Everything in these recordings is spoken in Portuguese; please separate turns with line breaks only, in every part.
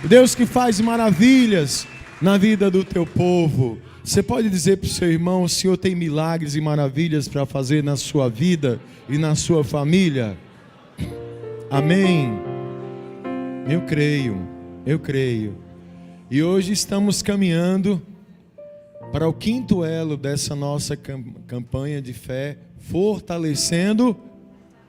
Deus que faz maravilhas na vida do teu povo. Você pode dizer para o seu irmão: o Senhor tem milagres e maravilhas para fazer na sua vida e na sua família? Amém. Eu creio. E hoje estamos caminhando para o quinto elo dessa nossa campanha de fé, fortalecendo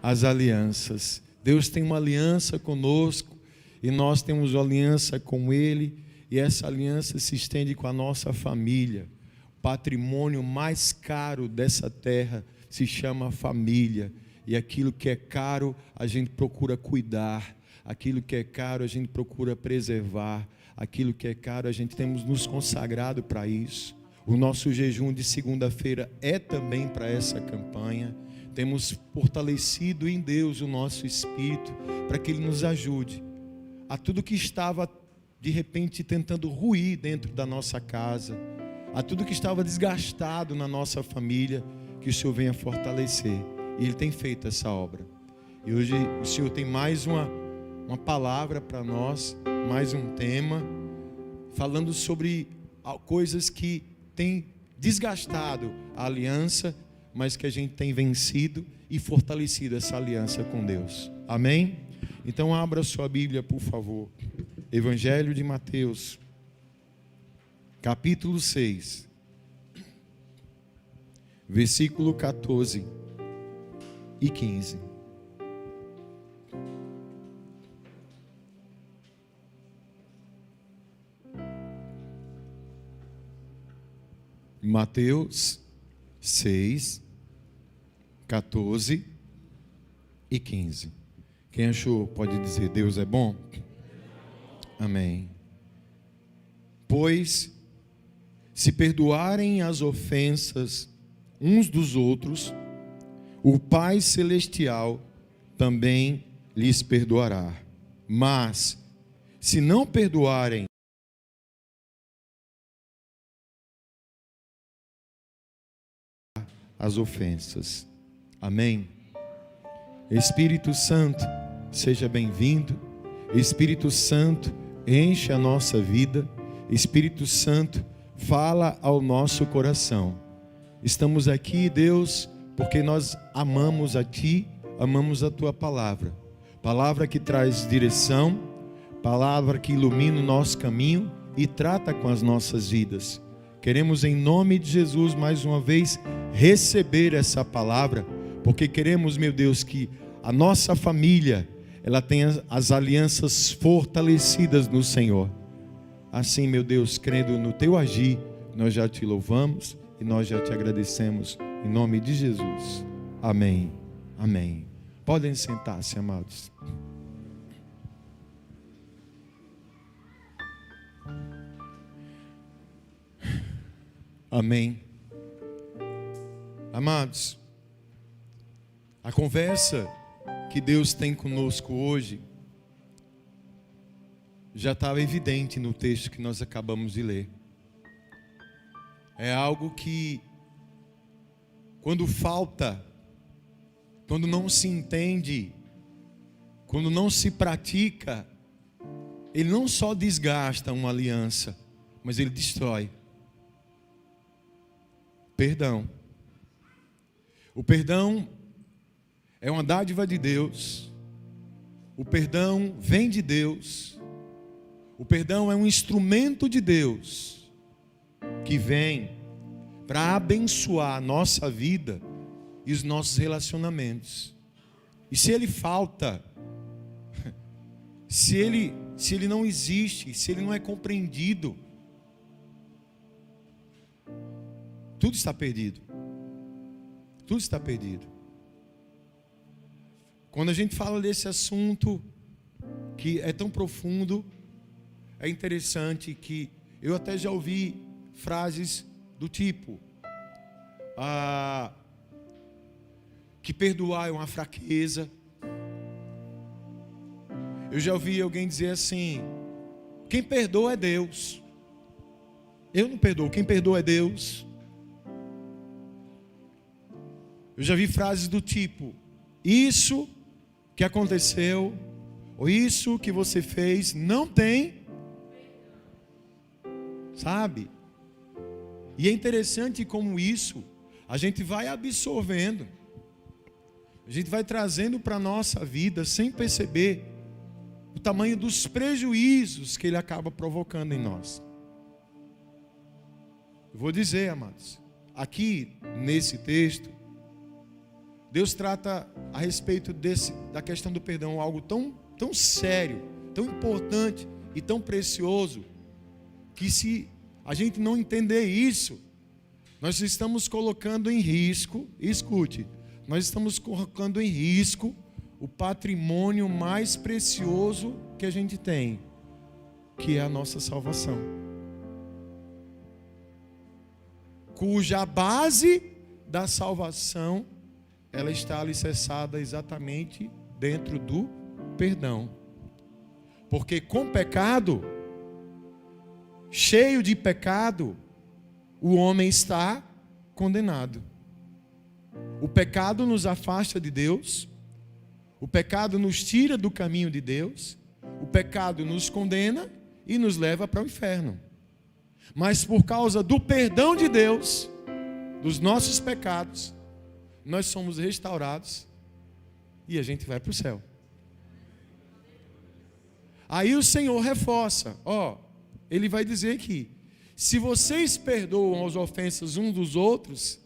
as alianças. Deus tem uma aliança conosco e nós temos uma aliança com Ele, e essa aliança se estende com a nossa família. O patrimônio mais caro dessa terra se chama família, e aquilo que é caro a gente procura cuidar, aquilo que é caro a gente procura preservar, aquilo que é caro a gente temos nos consagrado para isso. O nosso jejum de segunda-feira é também para essa campanha. Temos fortalecido em Deus o nosso espírito para que Ele nos ajude a tudo que estava de repente tentando ruir dentro da nossa casa, a tudo que estava desgastado na nossa família, que o Senhor venha fortalecer. E Ele tem feito essa obra. E hoje o Senhor tem mais uma palavra para nós, mais um tema, falando sobre coisas que têm desgastado a aliança, mas que a gente tem vencido e fortalecido essa aliança com Deus. Amém? Então abra sua Bíblia, por favor. Evangelho de Mateus, capítulo 6, versículo 14 e 15. Mateus 6, 14 e 15. Quem achou pode dizer: Deus é bom? Amém. Pois, se perdoarem as ofensas uns dos outros, o Pai Celestial também lhes perdoará. Mas, se não perdoarem as ofensas. Amém? Espírito Santo, seja bem-vindo. Espírito Santo, enche a nossa vida. Espírito Santo, fala ao nosso coração. Estamos aqui, Deus, porque nós amamos a Ti, amamos a Tua palavra. Palavra que traz direção, palavra que ilumina o nosso caminho e trata com as nossas vidas. Queremos, em nome de Jesus, mais uma vez, receber essa palavra, porque queremos, meu Deus, que a nossa família, ela tenha as alianças fortalecidas no Senhor. Assim, meu Deus, crendo no Teu agir, nós já Te louvamos e nós já Te agradecemos, em nome de Jesus. Amém. Amém. Podem sentar-se, amados. Amém. Amados, a conversa que Deus tem conosco hoje já estava evidente no texto que nós acabamos de ler. É algo que, quando falta, quando não se entende, quando não se pratica, ele não só desgasta uma aliança, mas ele destrói. Perdão. O perdão é uma dádiva de Deus. O perdão vem de Deus. O perdão é um instrumento de Deus que vem para abençoar a nossa vida e os nossos relacionamentos. E se ele falta, se ele não existe, se ele não é compreendido, tudo está perdido. Tudo está perdido. Quando a gente fala desse assunto que é tão profundo, é interessante que eu até já ouvi frases do tipo: que perdoar é uma fraqueza. Eu já ouvi alguém dizer assim: quem perdoa é Deus. Eu não perdoo, quem perdoa é Deus. Eu já vi frases do tipo: isso que aconteceu, ou isso que você fez, não tem sabe? E é interessante como isso a gente vai absorvendo, a gente vai trazendo para a nossa vida sem perceber o tamanho dos prejuízos que ele acaba provocando em nós. Eu vou dizer, amados, aqui nesse texto, Deus trata a respeito da questão do perdão, algo tão sério, tão importante e tão precioso, que se a gente não entender isso, nós estamos colocando em risco, escute, nós estamos colocando em risco o patrimônio mais precioso que a gente tem, que é a nossa salvação, cuja base da salvação, ela está alicerçada exatamente dentro do perdão. Porque com pecado, cheio de pecado, o homem está condenado. O pecado nos afasta de Deus, o pecado nos tira do caminho de Deus, o pecado nos condena e nos leva para o inferno. Mas por causa do perdão de Deus, dos nossos pecados, nós somos restaurados e a gente vai para o céu. Aí o Senhor reforça, Ele vai dizer que se vocês perdoam as ofensas uns dos outros,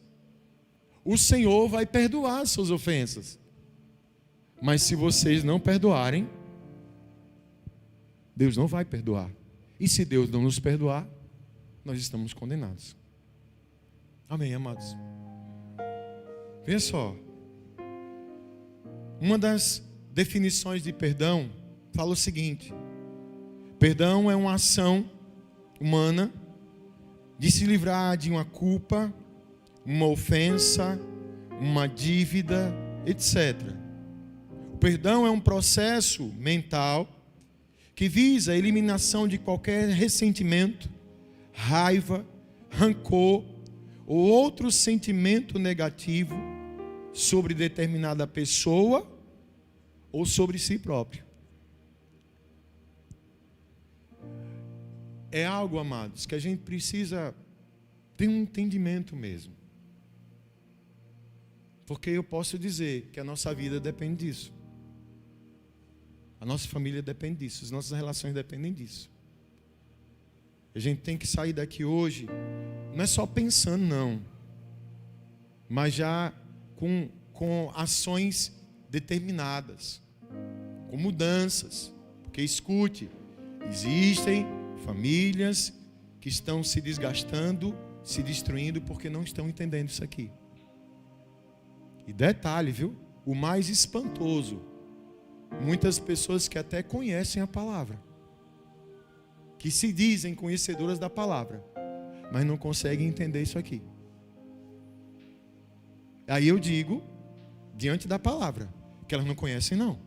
o Senhor vai perdoar as suas ofensas. Mas se vocês não perdoarem, Deus não vai perdoar. E se Deus não nos perdoar, nós estamos condenados. Amém, amados? Veja só. Uma das definições de perdão fala o seguinte: perdão é uma ação humana de se livrar de uma culpa, uma ofensa, uma dívida, etc. O perdão é um processo mental que visa a eliminação de qualquer ressentimento, raiva, rancor ou outro sentimento negativo sobre determinada pessoa ou sobre si próprio. É algo, amados, que a gente precisa ter um entendimento mesmo. Porque eu posso dizer que a nossa vida depende disso. A nossa família depende disso. As nossas relações dependem disso. A gente tem que sair daqui hoje, não é só pensando, não. Mas já com ações determinadas. Com mudanças. Porque escute, existem famílias que estão se desgastando, se destruindo porque não estão entendendo isso aqui. E detalhe, viu? O mais espantoso, muitas pessoas que até conhecem a palavra, que se dizem conhecedoras da palavra, mas não conseguem entender isso aqui. Aí eu digo, diante da palavra, que elas não conhecem, não.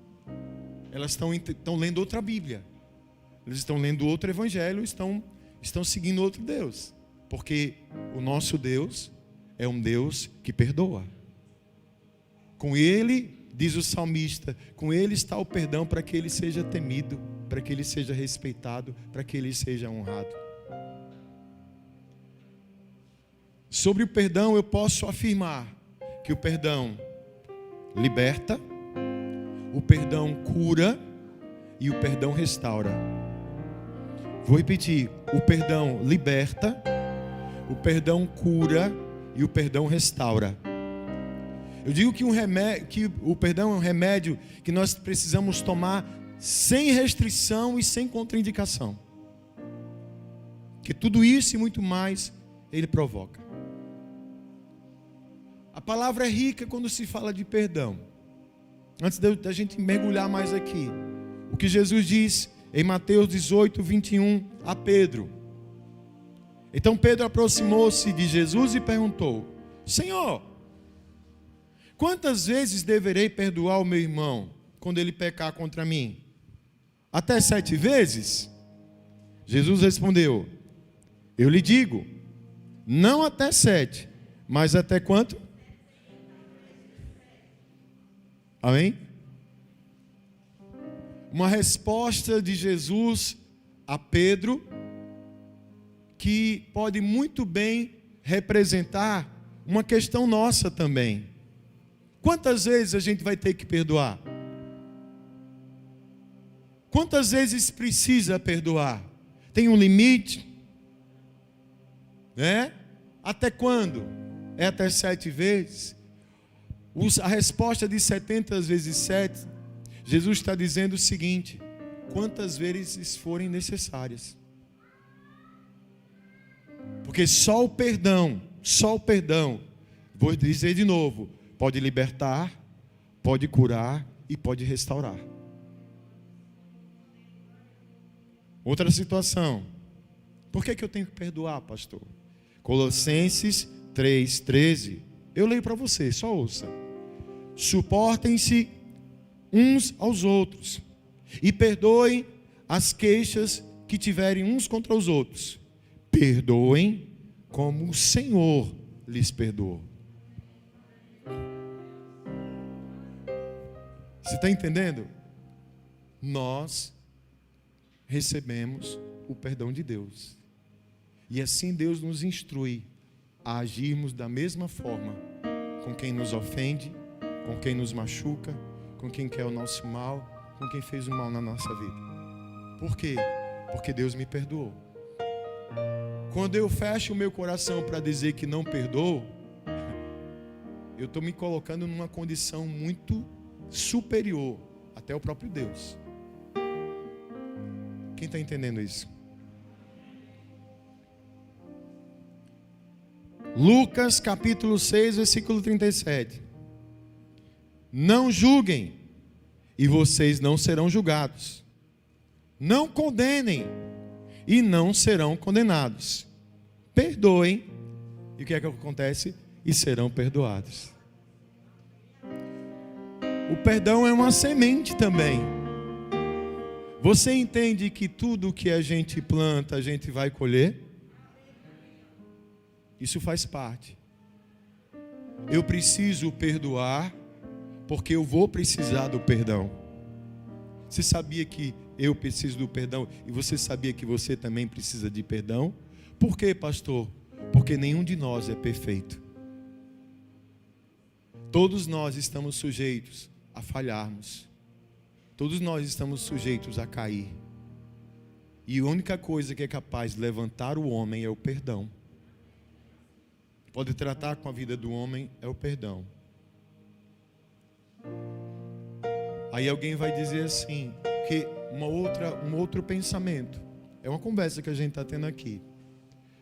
Elas estão lendo outra Bíblia. Eles estão lendo outro evangelho, estão seguindo outro Deus. Porque o nosso Deus é um Deus que perdoa. Com Ele, diz o salmista, com Ele está o perdão para que Ele seja temido, para que Ele seja respeitado, para que Ele seja honrado. Sobre o perdão eu posso afirmar que o perdão liberta, o perdão cura e o perdão restaura. Vou repetir, o perdão liberta, o perdão cura e o perdão restaura. Eu digo que o perdão é um remédio que nós precisamos tomar sem restrição e sem contraindicação. Que tudo isso e muito mais ele provoca. A palavra é rica quando se fala de perdão. Antes da gente mergulhar mais aqui, o que Jesus diz em Mateus 18, 21 a Pedro. Então Pedro aproximou-se de Jesus e perguntou: Senhor, quantas vezes deverei perdoar o meu irmão quando ele pecar contra mim? Até 7 vezes? Jesus respondeu: eu lhe digo, não até 7, mas até quanto? Amém? Uma resposta de Jesus a Pedro que pode muito bem representar uma questão nossa também. Quantas vezes a gente vai ter que perdoar? Quantas vezes precisa perdoar? Tem um limite? Até quando? É até 7 vezes? A resposta de 70 vezes 7, Jesus está dizendo o seguinte: quantas vezes forem necessárias. Porque só o perdão, vou dizer de novo, pode libertar, pode curar e pode restaurar. Outra situação. Por que eu tenho que perdoar, pastor? Colossenses 3:13. Eu leio para você, só ouça. Suportem-se uns aos outros e perdoem as queixas que tiverem uns contra os outros. Perdoem como o Senhor lhes perdoou. Você está entendendo? Nós recebemos o perdão de Deus. E assim Deus nos instrui a agirmos da mesma forma com quem nos ofende, com quem nos machuca, com quem quer o nosso mal, com quem fez o mal na nossa vida. Por quê? Porque Deus me perdoou. Quando eu fecho o meu coração para dizer que não perdoo, eu estou me colocando numa condição muito superior até o próprio Deus. Quem está entendendo isso? Lucas capítulo 6, versículo 37. Não julguem, e vocês não serão julgados. Não condenem, e não serão condenados. Perdoem, e o que é que acontece? E serão perdoados. O perdão é uma semente também. Você entende que tudo que a gente planta, a gente vai colher? Isso faz parte. Eu preciso perdoar, porque eu vou precisar do perdão. Você sabia que eu preciso do perdão e você sabia que você também precisa de perdão? Por quê, pastor? Porque nenhum de nós é perfeito. Todos nós estamos sujeitos a falharmos. Todos nós estamos sujeitos a cair. E a única coisa que é capaz de levantar o homem é o perdão. Pode tratar com a vida do homem é o perdão. Aí alguém vai dizer assim, que um outro pensamento. É uma conversa que a gente está tendo aqui.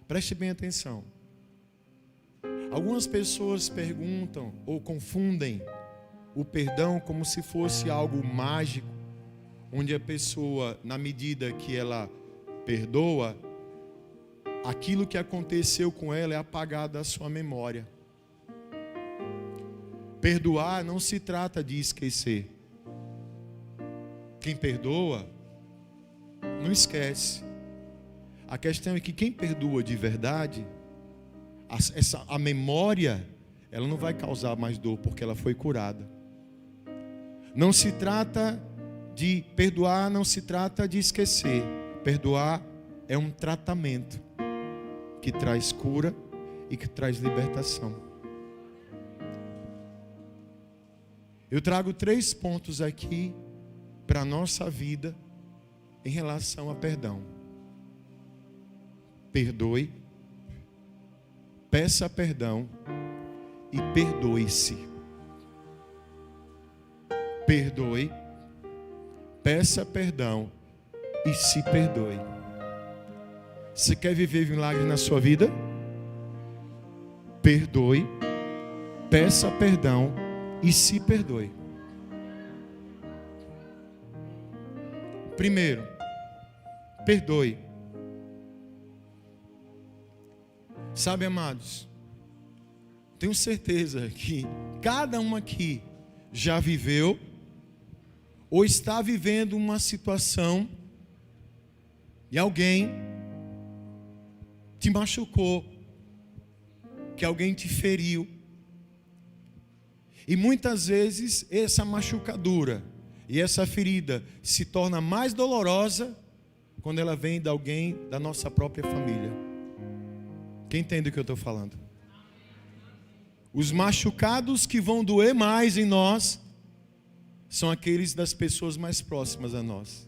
Preste bem atenção. Algumas pessoas perguntam ou confundem o perdão como se fosse algo mágico, onde a pessoa, na medida que ela perdoa, aquilo que aconteceu com ela é apagado da sua memória. Perdoar não se trata de esquecer. Quem perdoa, não esquece. A questão é que quem perdoa de verdade, a memória, ela não vai causar mais dor, porque ela foi curada. Não se trata de perdoar, não se trata de esquecer. Perdoar é um tratamento que traz cura e que traz libertação. Eu trago 3 pontos aqui para a nossa vida em relação a perdão. Perdoe, peça perdão e perdoe-se. Perdoe, peça perdão e se perdoe. Você quer viver milagre na sua vida? Perdoe, peça perdão e se perdoe. Primeiro, perdoe. Sabe, amados, tenho certeza que cada um aqui já viveu ou está vivendo uma situação e alguém te machucou, que alguém te feriu. E muitas vezes essa machucadura e essa ferida se torna mais dolorosa quando ela vem de alguém da nossa própria família. Quem entende o que eu estou falando? Os machucados que vão doer mais em nós são aqueles das pessoas mais próximas a nós.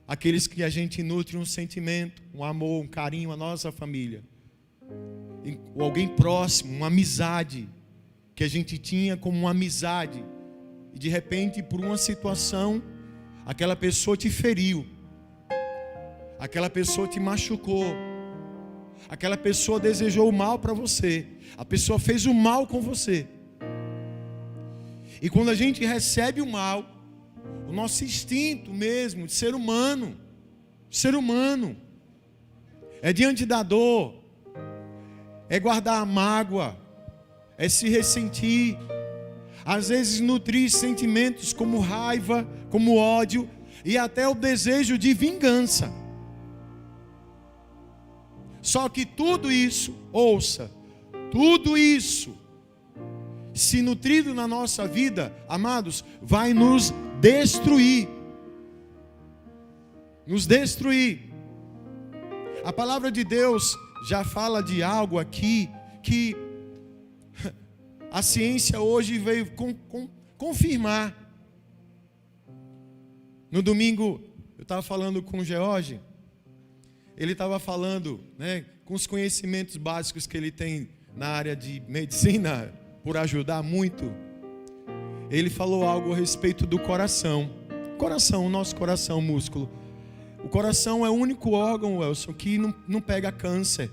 Aqueles que a gente nutre um sentimento, um amor, um carinho, a nossa família. Ou alguém próximo, uma amizade, que a gente tinha como uma amizade. E de repente, por uma situação, aquela pessoa te feriu. Aquela pessoa te machucou. Aquela pessoa desejou o mal para você. A pessoa fez o mal com você. E quando a gente recebe o mal, o nosso instinto mesmo de ser humano, é diante da dor, é guardar a mágoa, é se ressentir, às vezes nutrir sentimentos como raiva, como ódio e até o desejo de vingança. Só que tudo isso, ouça, tudo isso, se nutrido na nossa vida, amados, vai nos destruir. Nos destruir. A palavra de Deus já fala de algo aqui que a ciência hoje veio confirmar. No domingo, eu estava falando com o George. Ele estava falando, com os conhecimentos básicos que ele tem na área de medicina, por ajudar muito. Ele falou algo a respeito do coração. Coração, o nosso coração, músculo. O coração é o único órgão, Wilson, que não pega câncer.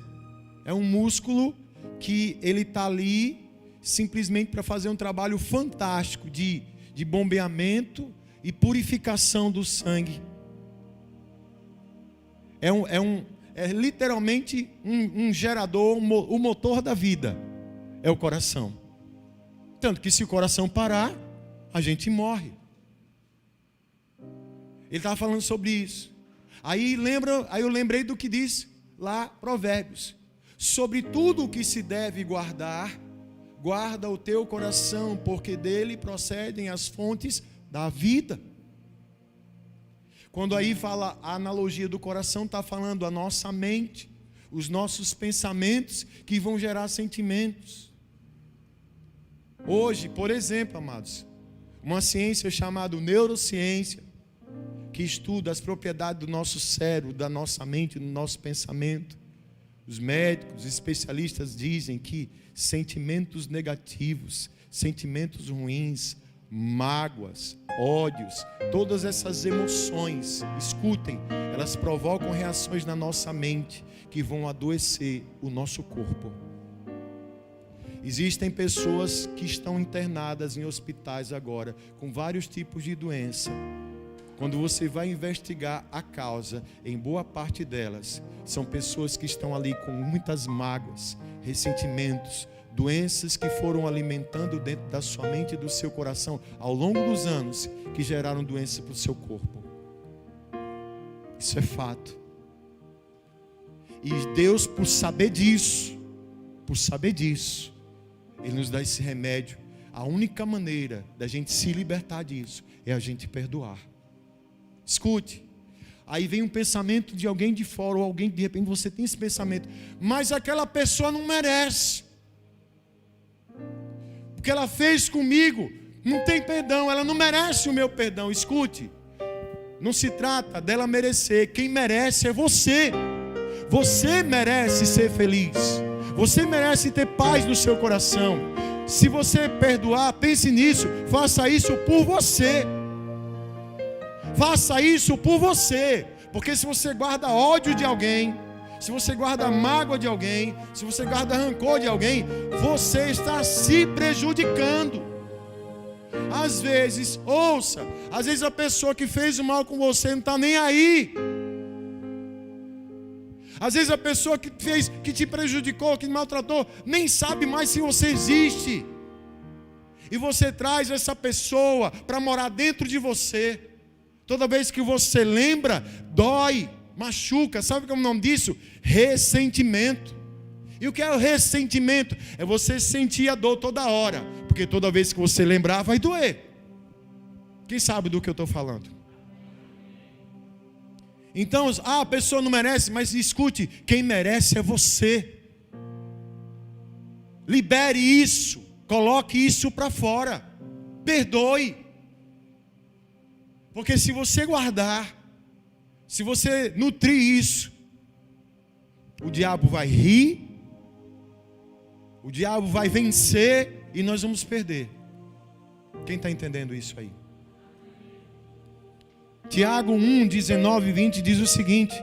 É um músculo que ele está ali simplesmente para fazer um trabalho fantástico de bombeamento e purificação do sangue. É literalmente um gerador, o motor da vida. É o coração. Tanto que se o coração parar, a gente morre. Ele estava falando sobre isso. Aí eu lembrei do que diz lá Provérbios. Sobre tudo o que se deve guardar, guarda o teu coração, porque dele procedem as fontes da vida. Quando aí fala a analogia do coração, está falando a nossa mente, os nossos pensamentos que vão gerar sentimentos. Hoje, por exemplo, amados, uma ciência chamada neurociência, que estuda as propriedades do nosso cérebro, da nossa mente, do nosso pensamento. Os médicos, os especialistas dizem que sentimentos negativos, sentimentos ruins, mágoas, ódios, todas essas emoções, escutem, elas provocam reações na nossa mente que vão adoecer o nosso corpo. Existem pessoas que estão internadas em hospitais agora com vários tipos de doença. Quando você vai investigar a causa, em boa parte delas, são pessoas que estão ali com muitas mágoas, ressentimentos, doenças que foram alimentando dentro da sua mente e do seu coração ao longo dos anos, que geraram doença para o seu corpo. Isso é fato. E Deus, por saber disso, Ele nos dá esse remédio. A única maneira da gente se libertar disso é a gente perdoar. Escute, aí vem um pensamento de alguém de fora, ou alguém, de repente você tem esse pensamento, mas aquela pessoa não merece, o que ela fez comigo não tem perdão, ela não merece o meu perdão. Escute, não se trata dela merecer, quem merece é você. Você merece ser feliz, você merece ter paz no seu coração. Se você perdoar, pense nisso, faça isso por você. Faça isso por você, porque se você guarda ódio de alguém, se você guarda mágoa de alguém, se você guarda rancor de alguém, você está se prejudicando. Às vezes, ouça, às vezes a pessoa que fez o mal com você não está nem aí. Às vezes a pessoa que te prejudicou, que te maltratou, nem sabe mais se você existe. E você traz essa pessoa para morar dentro de você. Toda vez que você lembra, dói, machuca. Sabe qual é o nome disso? Ressentimento. E o que é o ressentimento? É você sentir a dor toda hora, porque toda vez que você lembrar, vai doer. Quem sabe do que eu estou falando? Então, a pessoa não merece, mas escute, quem merece é você. Libere isso, coloque isso para fora, perdoe. Porque se você guardar, se você nutrir isso, o diabo vai rir, o diabo vai vencer e nós vamos perder. Quem está entendendo isso aí? Tiago 1, 19 e 20 diz o seguinte: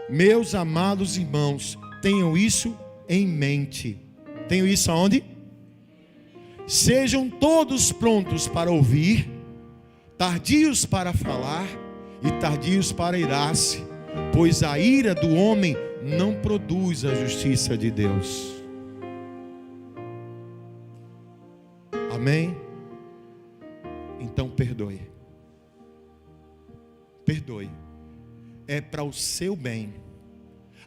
meus amados irmãos, tenham isso em mente. Tenham isso aonde? Sejam todos prontos para ouvir, tardios para falar e tardios para irar-se, pois a ira do homem não produz a justiça de Deus. Amém? Então perdoe. Perdoe. É para o seu bem.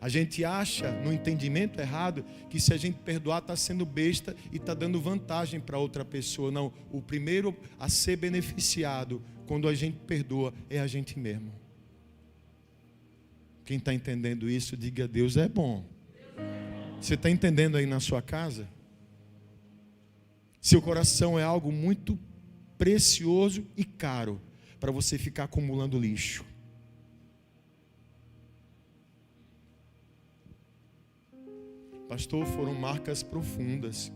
A gente acha, no entendimento errado, que se a gente perdoar está sendo besta e está dando vantagem para outra pessoa. Não, o primeiro a ser beneficiado quando a gente perdoa é a gente mesmo. Quem está entendendo isso, diga: Deus é bom. Você está entendendo aí na sua casa? Seu coração é algo muito precioso e caro para você ficar acumulando lixo. Pastor, foram marcas profundas.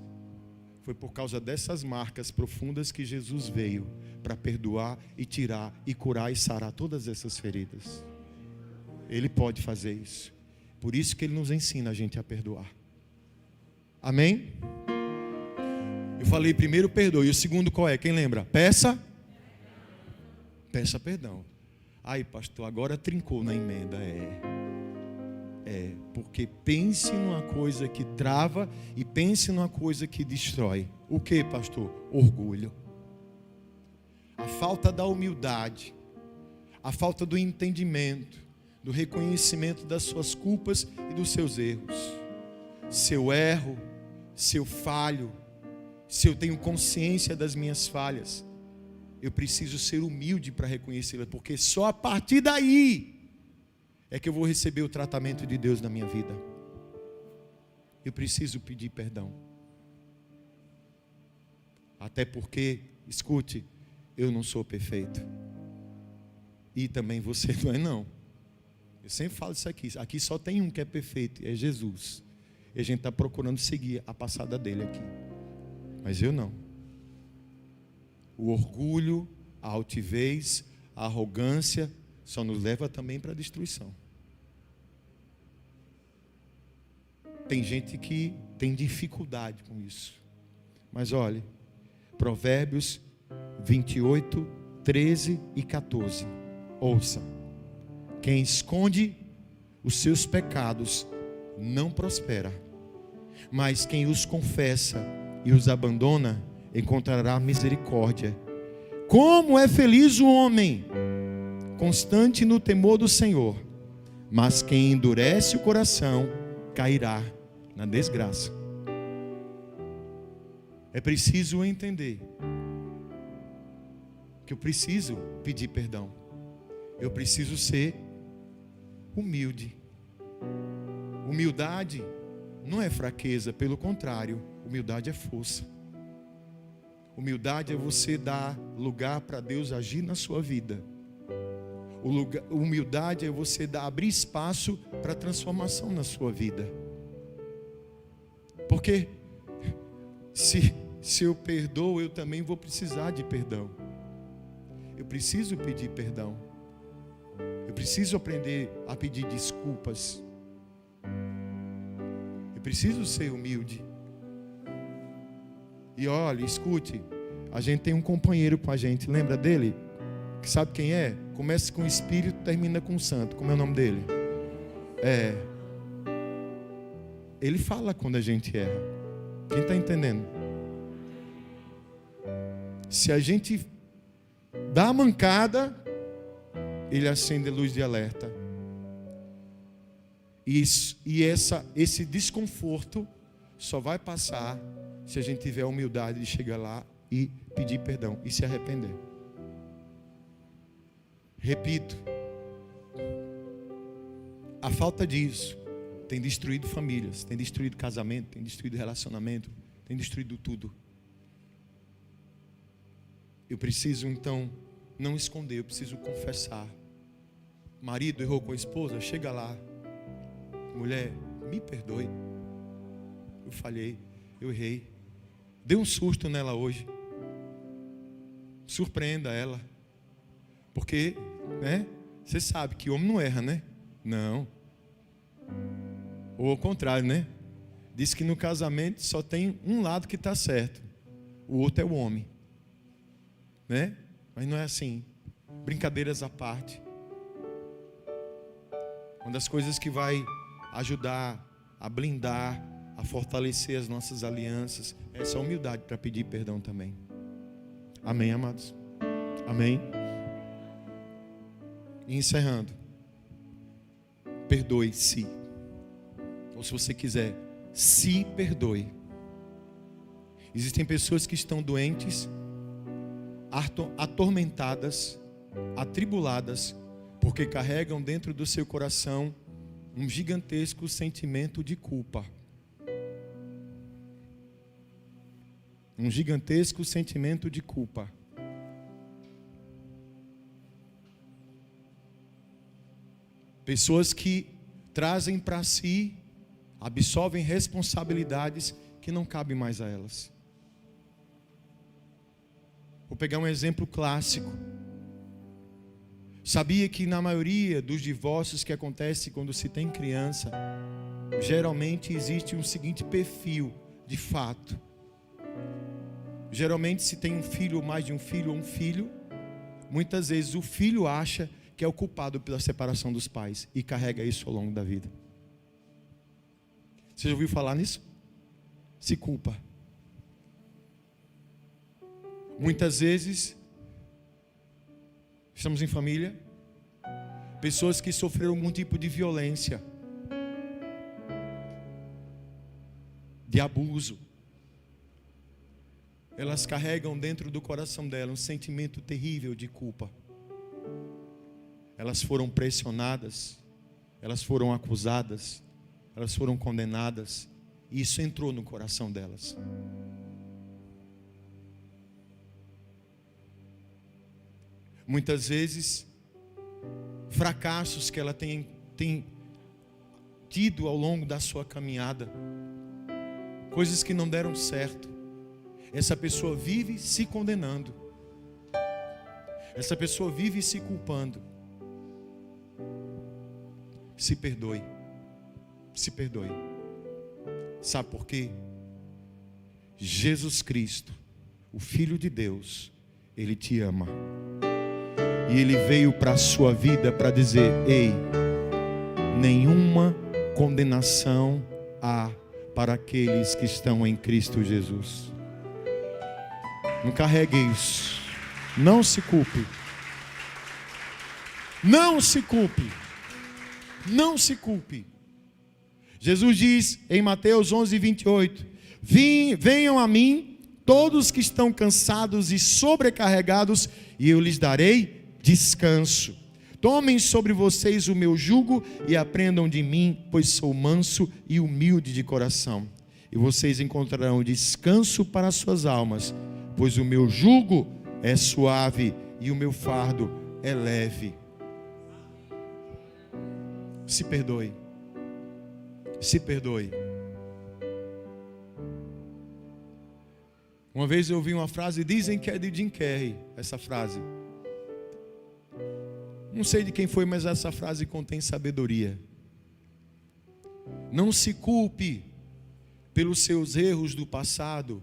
Foi por causa dessas marcas profundas que Jesus veio para perdoar e tirar e curar e sarar todas essas feridas. Ele pode fazer isso. Por isso que Ele nos ensina a gente a perdoar. Amém? Eu falei primeiro perdoe. E o segundo qual é? Quem lembra? Peça perdão. Ai, pastor, agora trincou na emenda. Porque pense numa coisa que trava e pense numa coisa que destrói. O que, pastor? Orgulho. A falta da humildade, a falta do entendimento, do reconhecimento das suas culpas e dos seus erros. Se eu erro, se eu falho, se eu tenho consciência das minhas falhas, eu preciso ser humilde para reconhecê-las, porque só a partir daí é que eu vou receber o tratamento de Deus na minha vida. Eu preciso pedir perdão. Até porque, escute, eu não sou perfeito. E também você não é não. Eu sempre falo isso aqui. Aqui só tem um que é perfeito, é Jesus. E a gente está procurando seguir a passada dele aqui. Mas eu não. O orgulho, a altivez, a arrogância só nos leva também para a destruição. Tem gente que tem dificuldade com isso. Mas olhe, Provérbios 28, 13 e 14. Ouça. Quem esconde os seus pecados não prospera, mas quem os confessa e os abandona encontrará misericórdia. Como é feliz o homem constante no temor do Senhor, mas quem endurece o coração cairá na desgraça. É preciso entender que eu preciso pedir perdão. Eu preciso ser humilde. Humildade não é fraqueza, pelo contrário, humildade é força. Humildade é você dar lugar para Deus agir na sua vida. Humildade é você abrir espaço para transformação na sua vida. Porque se eu perdoo, eu também vou precisar de perdão. Eu preciso pedir perdão. Eu preciso aprender a pedir desculpas. Eu preciso ser humilde. E olha, escute, a gente tem um companheiro com a gente, lembra dele? Que sabe quem é? Começa com o Espírito, termina com o Santo. Como é o nome dele? Ele fala quando a gente erra. Quem está entendendo? Se a gente dá a mancada, ele acende a luz de alerta. Esse desconforto só vai passar se a gente tiver a humildade de chegar lá e pedir perdão e se arrepender. Repito, A falta disso tem destruído famílias, tem destruído casamento, tem destruído relacionamento, tem destruído tudo. Eu preciso então não esconder, eu preciso confessar. Marido errou com a esposa, chega lá. Mulher, me perdoe. Eu falhei, eu errei. Dê um susto nela hoje. Surpreenda ela. Porque, né? Você sabe que homem não erra, né? Não. Ou ao contrário, né? Diz que no casamento só tem um lado que está certo. O outro é o homem. Né? Mas não é assim. Brincadeiras à parte. Uma das coisas que vai ajudar a blindar, a fortalecer as nossas alianças, é essa humildade para pedir perdão também. Amém, amados? Amém? E encerrando. Perdoe-se. Ou se você quiser, se perdoe. Existem pessoas que estão doentes, atormentadas, atribuladas, porque carregam dentro do seu coração um gigantesco sentimento de culpa. Um gigantesco sentimento de culpa. Pessoas que trazem para si, absorvem responsabilidades que não cabem mais a elas. Vou pegar um exemplo clássico. Sabia que na maioria dos divórcios que acontecem quando se tem criança, geralmente existe um seguinte perfil de fato. Geralmente se tem um filho ou mais de um filho ou um filho, muitas vezes o filho acha que é o culpado pela separação dos pais e carrega isso ao longo da vida. Você já ouviu falar nisso? Se culpa. Muitas vezes, estamos em família, pessoas que sofreram algum tipo de violência, de abuso, elas carregam dentro do coração delas um sentimento terrível de culpa. Elas foram pressionadas, elas foram acusadas, elas foram condenadas, e isso entrou no coração delas. Muitas vezes, fracassos que ela tem tido ao longo da sua caminhada, coisas que não deram certo, essa pessoa vive se condenando, essa pessoa vive se culpando. Se perdoe, se perdoe. Sabe por quê? Jesus Cristo, o Filho de Deus, Ele te ama. E Ele veio para a sua vida para dizer: ei, nenhuma condenação há para aqueles que estão em Cristo Jesus. Não carregue isso. Não se culpe. Não se culpe. Não se culpe. Jesus diz em Mateus 11:28: venham a mim todos que estão cansados e sobrecarregados, e eu lhes darei descanso. Tomem sobre vocês o meu jugo e aprendam de mim, pois sou manso e humilde de coração, e vocês encontrarão descanso para as suas almas, pois o meu jugo é suave e o meu fardo é leve. Se perdoe. Se perdoe. Uma vez eu ouvi uma frase, dizem que é de Jim Carrey, essa frase. Não sei de quem foi, mas essa frase contém sabedoria. Não se culpe pelos seus erros do passado,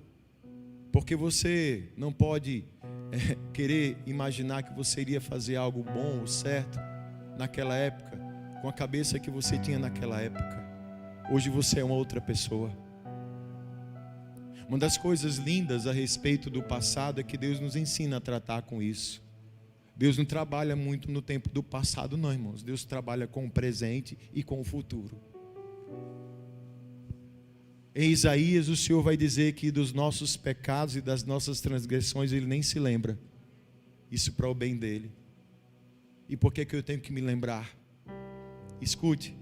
porque você não pode querer imaginar que você iria fazer algo bom ou certo naquela época, com a cabeça que você tinha naquela época. Hoje você é uma outra pessoa. Uma das coisas lindas a respeito do passado é que Deus nos ensina a tratar com isso. Deus não trabalha muito no tempo do passado, não, irmãos. Deus trabalha com o presente e com o futuro. Em Isaías, o Senhor vai dizer que dos nossos pecados e das nossas transgressões Ele nem se lembra. Isso para o bem dele. E por que eu tenho que me lembrar? Escute,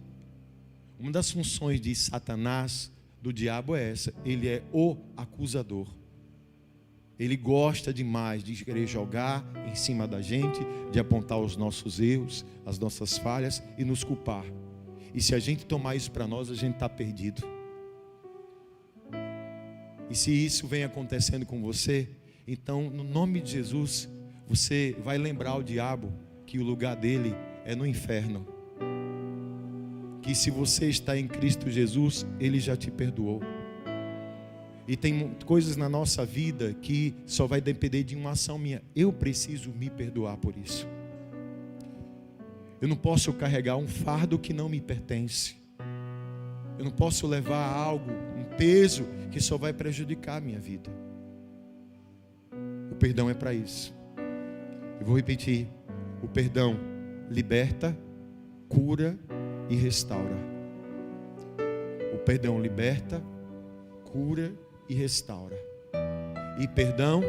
Uma das funções de Satanás, do diabo, é essa. Ele é o acusador. Ele gosta demais de querer jogar em cima da gente, de apontar os nossos erros, as nossas falhas e nos culpar. E se a gente tomar isso para nós, a gente está perdido. E se isso vem acontecendo com você, então, no nome de Jesus, você vai lembrar o diabo que o lugar dele é no inferno. Que se você está em Cristo Jesus, Ele já te perdoou. E tem coisas na nossa vida que só vai depender de uma ação minha. Eu preciso me perdoar por isso. Eu não posso carregar um fardo que não me pertence. Eu não posso levar algo, um peso que só vai prejudicar a minha vida. O perdão é para isso. Eu vou repetir. O perdão liberta, cura e restaura. O perdão liberta, cura e restaura. E perdão,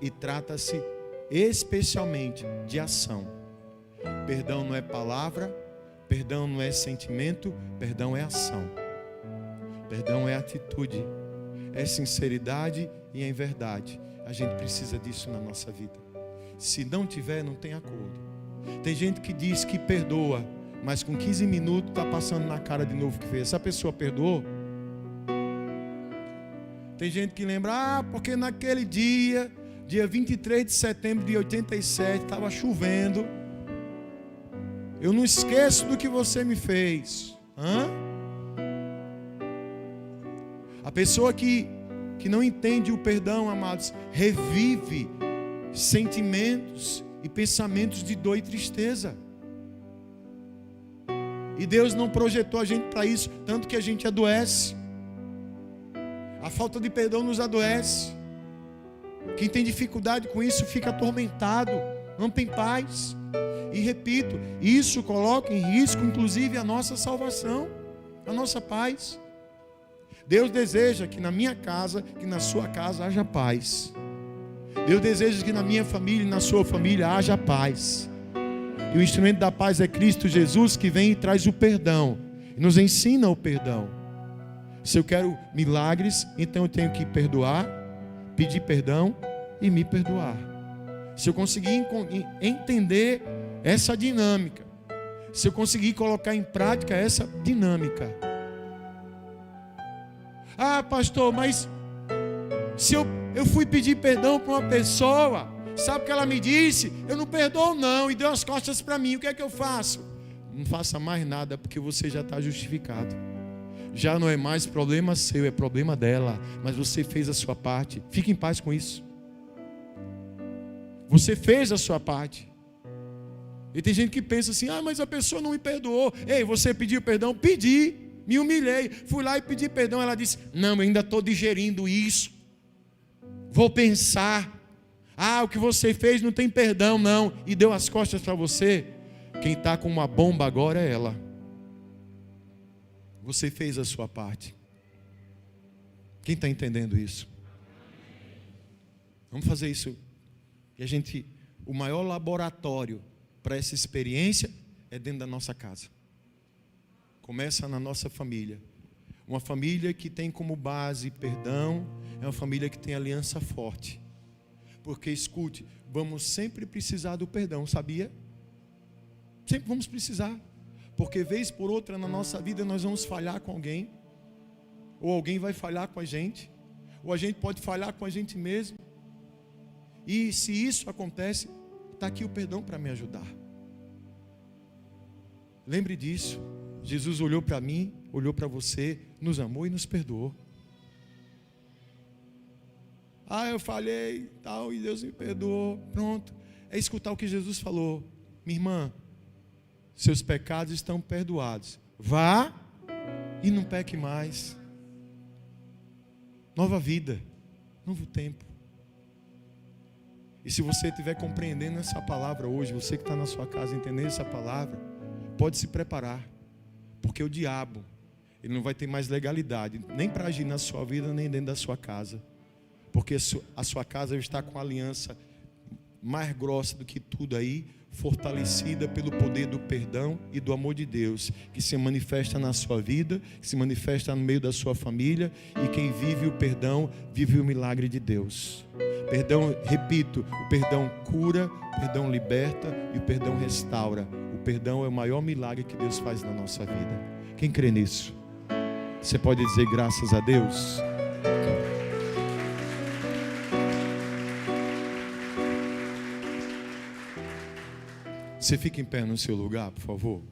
e trata-se especialmente de ação. Perdão não é palavra, perdão não é sentimento, perdão é ação. Perdão é atitude, é sinceridade e é verdade. A gente precisa disso na nossa vida. Se não tiver, não tem acordo. Tem gente que diz que perdoa, mas com 15 minutos está passando na cara de novo que fez. Essa pessoa perdoou? Tem gente que lembra, porque naquele dia 23 de setembro de 87, estava chovendo. Eu não esqueço do que você me fez. A pessoa que não entende o perdão, amados, revive sentimentos e pensamentos de dor e tristeza. E Deus não projetou a gente para isso, tanto que a gente adoece. A falta de perdão nos adoece. Quem tem dificuldade com isso fica atormentado, não tem paz. E repito, isso coloca em risco inclusive a nossa salvação, a nossa paz. Deus deseja que na minha casa, que na sua casa haja paz. Deus deseja que na minha família e na sua família haja paz. E o instrumento da paz é Cristo Jesus, que vem e traz o perdão, e nos ensina o perdão. Se eu quero milagres, então eu tenho que perdoar, pedir perdão e me perdoar. Se eu conseguir entender essa dinâmica, se eu conseguir colocar em prática essa dinâmica. Ah, pastor, mas se eu fui pedir perdão para uma pessoa, sabe o que ela me disse? Eu não perdoo não, e deu as costas para mim, o que é que eu faço? Não faça mais nada, porque você já está justificado. Já não é mais problema seu, é problema dela, mas você fez a sua parte. Fique em paz com isso. Você fez a sua parte. E tem gente que pensa assim, mas a pessoa não me perdoou. Ei, você pediu perdão? Pedi, me humilhei, fui lá e pedi perdão. Ela disse, não, eu ainda estou digerindo isso, vou pensar. O que você fez não tem perdão não, e deu as costas para você. Quem está com uma bomba agora é ela. Você fez a sua parte. Quem está entendendo isso? Vamos fazer isso. E o maior laboratório para essa experiência é dentro da nossa casa. Começa na nossa família. Uma família que tem como base perdão, é uma família que tem aliança forte. Porque, escute, vamos sempre precisar do perdão, sabia? Sempre vamos precisar. Porque vez por outra na nossa vida nós vamos falhar com alguém, ou alguém vai falhar com a gente, ou a gente pode falhar com a gente mesmo. E se isso acontece, está aqui o perdão para me ajudar. Lembre disso. Jesus olhou para mim, olhou para você, nos amou e nos perdoou. Eu falhei, tal, e Deus me perdoou. Pronto. É escutar o que Jesus falou. Minha irmã, seus pecados estão perdoados. Vá e não peque mais. Nova vida, novo tempo. E se você estiver compreendendo essa palavra hoje, você que está na sua casa entendendo essa palavra, pode se preparar. Porque o diabo, ele não vai ter mais legalidade, nem para agir na sua vida, nem dentro da sua casa. Porque a sua casa está com a aliança mais grossa do que tudo aí, fortalecida pelo poder do perdão e do amor de Deus, que se manifesta na sua vida, que se manifesta no meio da sua família, e quem vive o perdão, vive o milagre de Deus. Perdão, repito, o perdão cura, o perdão liberta e o perdão restaura. O perdão é o maior milagre que Deus faz na nossa vida. Quem crê nisso? Você pode dizer graças a Deus? Você fica em pé no seu lugar, por favor.